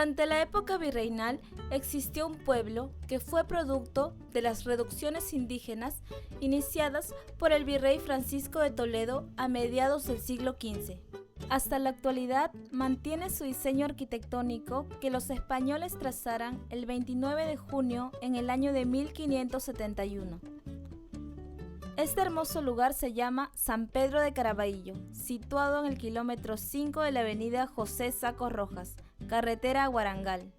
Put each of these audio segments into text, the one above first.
Durante la época virreinal existió un pueblo que fue producto de las reducciones indígenas iniciadas por el virrey Francisco de Toledo a mediados del siglo XV. Hasta la actualidad mantiene su diseño arquitectónico que los españoles trazaran el 29 de junio en el año de 1571. Este hermoso lugar se llama San Pedro de Caraballo, situado en el kilómetro 5 de la avenida José Saco Rojas, carretera a Guarangal.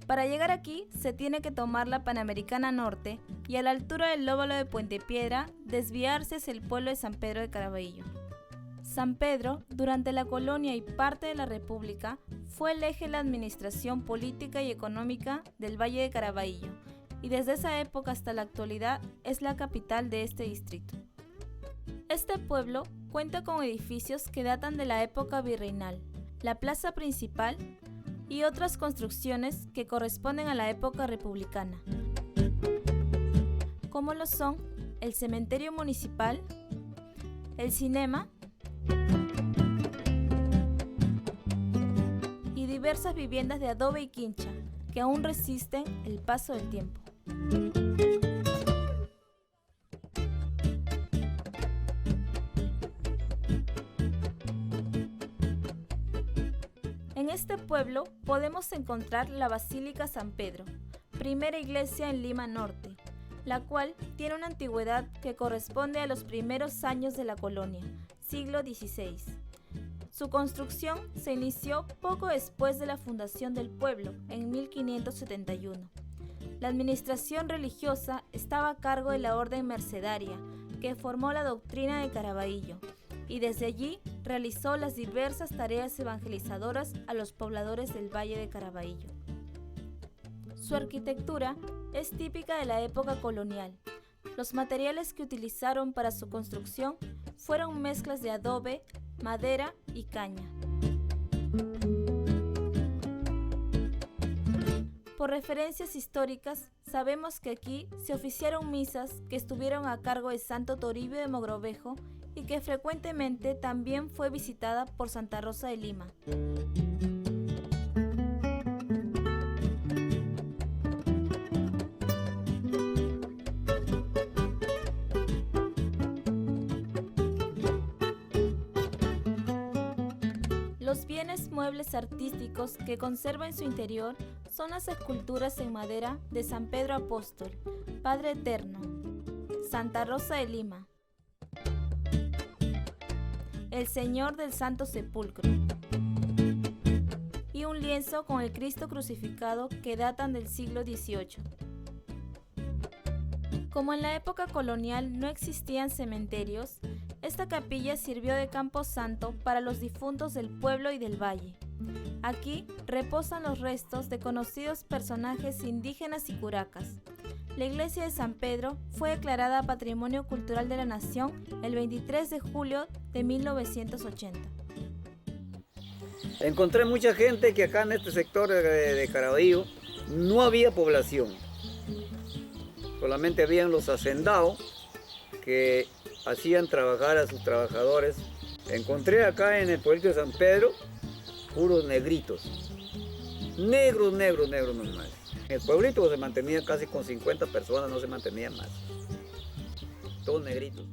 Para llegar aquí se tiene que tomar la Panamericana Norte y a la altura del lóbulo de Puente Piedra desviarse hacia el pueblo de San Pedro de Caraballo. San Pedro, durante la colonia y parte de la República, fue el eje de la administración política y económica del Valle de Caraballo, y desde esa época hasta la actualidad es la capital de este distrito. Este pueblo cuenta con edificios que datan de la época virreinal, la plaza principal y otras construcciones que corresponden a la época republicana, como lo son el cementerio municipal, el cinema y diversas viviendas de adobe y quincha que aún resisten el paso del tiempo. En este pueblo podemos encontrar la Basílica San Pedro, primera iglesia en Lima Norte, la cual tiene una antigüedad que corresponde a los primeros años de la colonia, siglo XVI. Su construcción se inició poco después de la fundación del pueblo, en 1571. La administración religiosa estaba a cargo de la orden mercedaria, que formó la doctrina de Caraballo, y desde allí realizó las diversas tareas evangelizadoras a los pobladores del Valle de Caraballo. Su arquitectura es típica de la época colonial. Los materiales que utilizaron para su construcción fueron mezclas de adobe, madera y caña. Por referencias históricas, sabemos que aquí se oficiaron misas que estuvieron a cargo de Santo Toribio de Mogrovejo y que frecuentemente también fue visitada por Santa Rosa de Lima. Los bienes muebles artísticos que conserva en su interior son las esculturas en madera de San Pedro Apóstol, Padre Eterno, Santa Rosa de Lima, el Señor del Santo Sepulcro y un lienzo con el Cristo crucificado que datan del siglo XVIII. Como en la época colonial no existían cementerios, esta capilla sirvió de camposanto para los difuntos del pueblo y del valle. Aquí reposan los restos de conocidos personajes indígenas y curacas. La iglesia de San Pedro fue declarada Patrimonio Cultural de la Nación el 23 de julio de 1980. Encontré mucha gente que acá en este sector de Caraballo no había población. Solamente habían los hacendados que hacían trabajar a sus trabajadores. Encontré acá en el pueblito de San Pedro puros negritos. Negros nomás. El pueblito se mantenía casi con 50 personas, no se mantenía más. Todos negritos.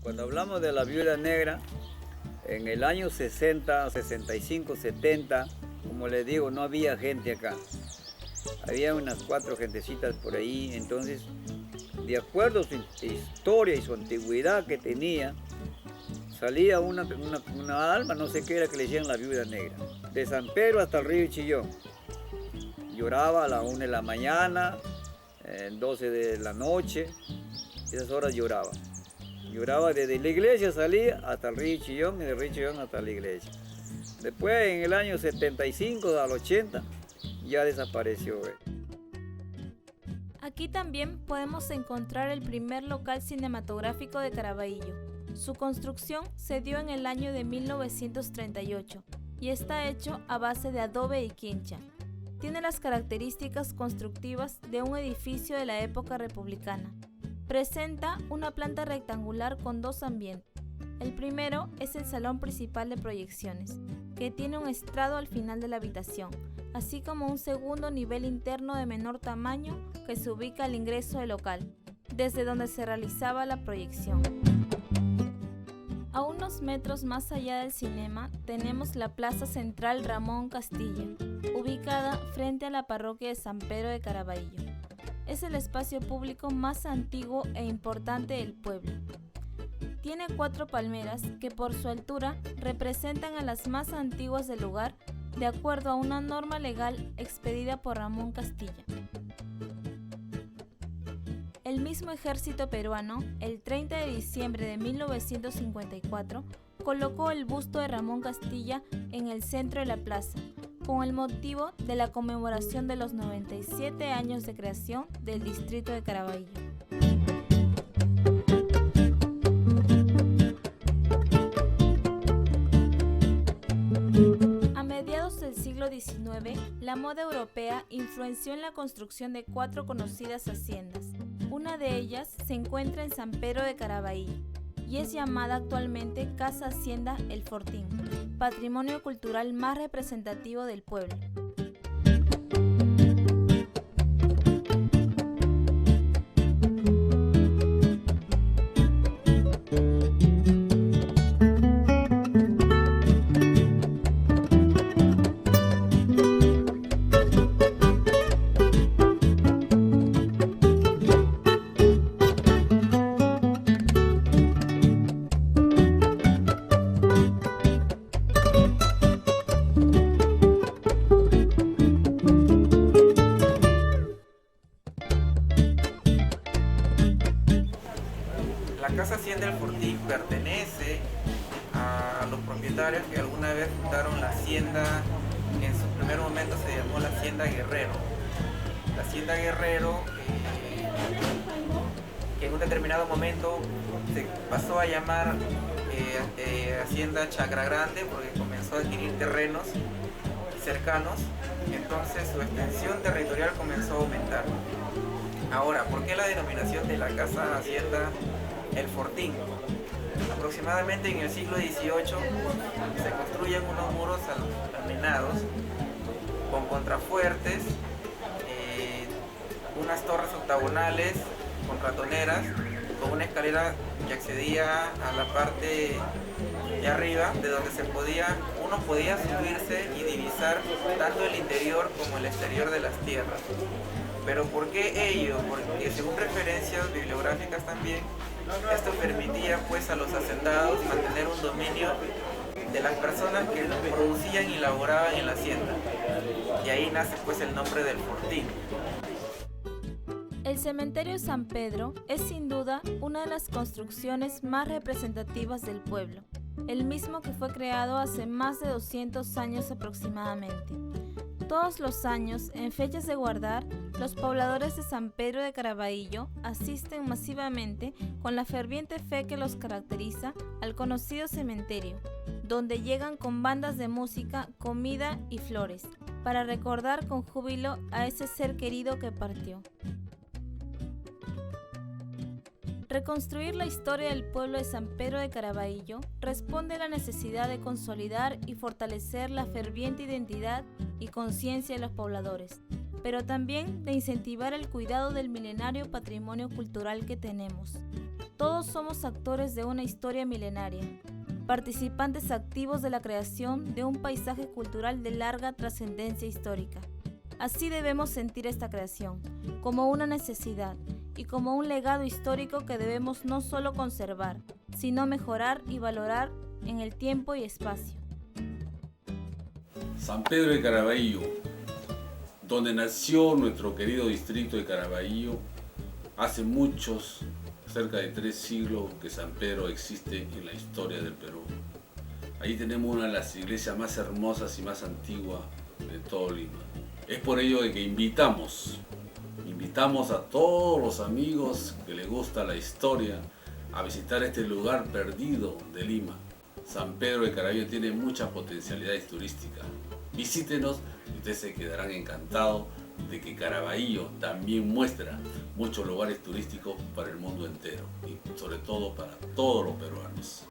Cuando hablamos de la viuda negra, en el año 60, 65, 70, como les digo, no había gente acá. Había unas 4 gentecitas por ahí, entonces, de acuerdo a su historia y su antigüedad que tenía, salía una alma, no sé qué era, que le decían la viuda negra. De San Pedro hasta el río Chillón. Lloraba a la 1 de la mañana, 12 de la noche, esas horas lloraba. Lloraba desde la iglesia, salía hasta el río Chillón y del río Chillón hasta la iglesia. Después, en el año 75 al 80, ya desapareció. Aquí también podemos encontrar el primer local cinematográfico de Caraballo. Su construcción se dio en el año de 1938 y está hecho a base de adobe y quincha. Tiene las características constructivas de un edificio de la época republicana. Presenta una planta rectangular con 2 ambientes. El primero es el salón principal de proyecciones, que tiene un estrado al final de la habitación, así como un segundo nivel interno de menor tamaño que se ubica al ingreso del local, desde donde se realizaba la proyección. A unos metros más allá del cinema tenemos la Plaza Central Ramón Castilla, ubicada frente a la parroquia de San Pedro de Caraballo. Es el espacio público más antiguo e importante del pueblo. Tiene 4 palmeras que por su altura representan a las más antiguas del lugar, de acuerdo a una norma legal expedida por Ramón Castilla. El mismo ejército peruano, el 30 de diciembre de 1954, colocó el busto de Ramón Castilla en el centro de la plaza, con el motivo de la conmemoración de los 97 años de creación del distrito de Caraballo. A mediados del siglo XIX, la moda europea influenció en la construcción de 4 conocidas haciendas. Una de ellas se encuentra en San Pedro de Caraballo y es llamada actualmente Casa Hacienda El Fortín, patrimonio cultural más representativo del pueblo. La Casa Hacienda El Fortín pertenece a los propietarios que alguna vez fundaron la hacienda, que en su primer momento se llamó la Hacienda Guerrero. La Hacienda Guerrero, que en un determinado momento se pasó a llamar Hacienda Chacra Grande porque comenzó a adquirir terrenos cercanos, entonces su extensión territorial comenzó a aumentar. Ahora, ¿por qué la denominación de la Casa Hacienda El Fortín? Aproximadamente en el siglo XVIII se construyen unos muros almenados con contrafuertes, unas torres octagonales con ratoneras, con una escalera que accedía a la parte de arriba, de donde uno podía subirse y divisar tanto el interior como el exterior de las tierras. ¿Pero por qué ello? Porque según referencias bibliográficas también, esto permitía pues a los hacendados mantener un dominio de las personas que producían y laboraban en la hacienda. Y ahí nace pues el nombre del Fortín. El cementerio de San Pedro es sin duda una de las construcciones más representativas del pueblo, el mismo que fue creado hace más de 200 años aproximadamente. Todos los años, en fechas de guardar, los pobladores de San Pedro de Caraballo asisten masivamente con la ferviente fe que los caracteriza al conocido cementerio, donde llegan con bandas de música, comida y flores, para recordar con júbilo a ese ser querido que partió. Reconstruir la historia del pueblo de San Pedro de Caraballo responde a la necesidad de consolidar y fortalecer la ferviente identidad y conciencia de los pobladores, pero también de incentivar el cuidado del milenario patrimonio cultural que tenemos. Todos somos actores de una historia milenaria, participantes activos de la creación de un paisaje cultural de larga trascendencia histórica. Así debemos sentir esta creación, como una necesidad y como un legado histórico que debemos no solo conservar, sino mejorar y valorar en el tiempo y espacio. San Pedro de Caraballo, donde nació nuestro querido distrito de Caraballo, hace cerca de 3 siglos que San Pedro existe en la historia del Perú. Ahí tenemos una de las iglesias más hermosas y más antiguas de todo Lima. Es por ello de que invitamos a todos los amigos que les gusta la historia a visitar este lugar perdido de Lima. San Pedro de Caraballo tiene muchas potencialidades turísticas. Visítenos y ustedes se quedarán encantados de que Caraballo también muestra muchos lugares turísticos para el mundo entero y sobre todo para todos los peruanos.